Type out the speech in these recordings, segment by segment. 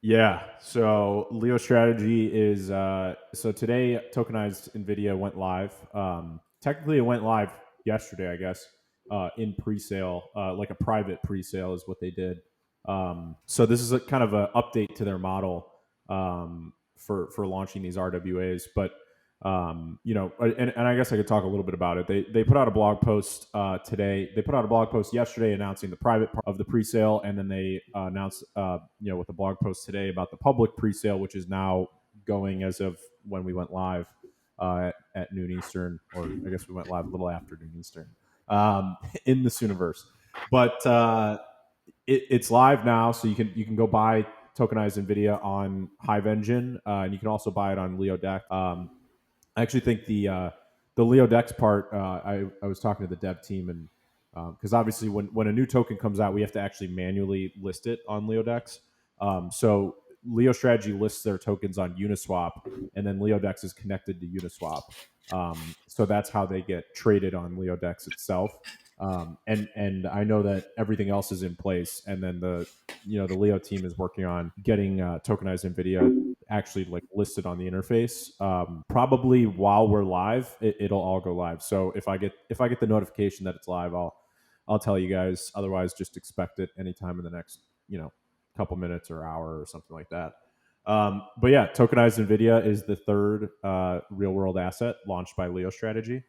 Yeah. So LeoStrategy is so today Tokenized NVDA went live. Technically, it went live yesterday, I guess, in pre-sale, like a private pre-sale is what they did. So this is a kind of an update to their model for launching these RWAs. But and I guess I could talk a little bit about it. They put out a blog post today. They put out a blog post yesterday announcing the private part of the pre-sale, and then they announced with the blog post today about the public pre-sale, which is now going as of when we went live at noon Eastern, or I guess we went live a little after noon Eastern in the Sooniverse. But it's live now, so you can go buy tokenized NVIDIA on Hive Engine, and you can also buy it on LeoDex. I actually think the LeoDex part. I was talking to the dev team, and because obviously when a new token comes out, we have to actually manually list it on LeoDex. So LeoStrategy lists their tokens on Uniswap, and then LeoDex is connected to Uniswap. So that's how they get traded on LeoDex itself. And I know that everything else is in place, and then the Leo team is working on getting tokenized NVIDIA actually like listed on the interface. Probably while we're live, it'll all go live. So if I get the notification that it's live, I'll tell you guys. Otherwise, just expect it anytime in the next couple minutes or hour or something like that. But yeah, tokenized NVIDIA is the third real world asset launched by LeoStrategy.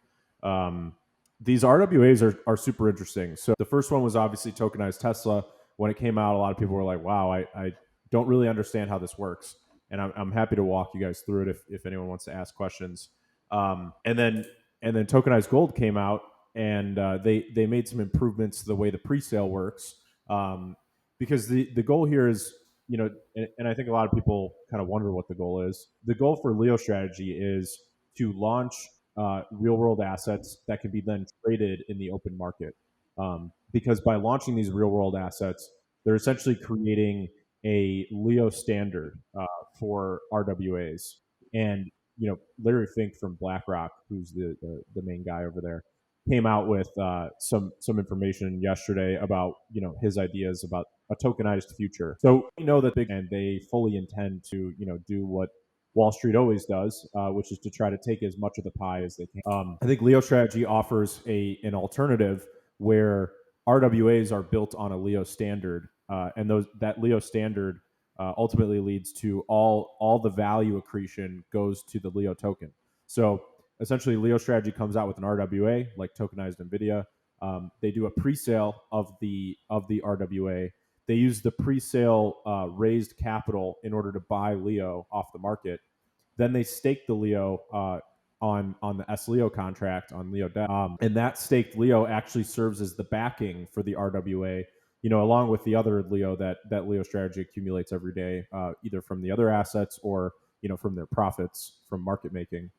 These RWAs are super interesting. So the first one was obviously tokenized Tesla. When it came out, a lot of people were like, wow, I don't really understand how this works. And I'm happy to walk you guys through it if anyone wants to ask questions. And then tokenized gold came out, and they made some improvements to the way the pre-sale works. Because the goal here is, and I think a lot of people kind of wonder what the goal is. The goal for LeoStrategy is to launch real world assets that can be then traded in the open market. Because by launching these real world assets, they're essentially creating a Leo standard for RWAs. And Larry Fink from BlackRock, who's the main guy over there, came out with some information yesterday about his ideas about a tokenized future. So we know that they fully intend to do what Wall Street always does, which is to try to take as much of the pie as they can. I think LeoStrategy offers an alternative where RWAs are built on a Leo standard, and that Leo standard ultimately leads to all the value accretion goes to the Leo token. So essentially, LeoStrategy comes out with an RWA like tokenized NVIDIA. They do a pre-sale of the RWA. They use the pre-sale raised capital in order to buy Leo off the market. Then they stake the Leo on the SLeo contract on Leo, and that staked Leo actually serves as the backing for the RWA. Along with the other Leo that LeoStrategy accumulates every day, either from the other assets or from their profits from market making.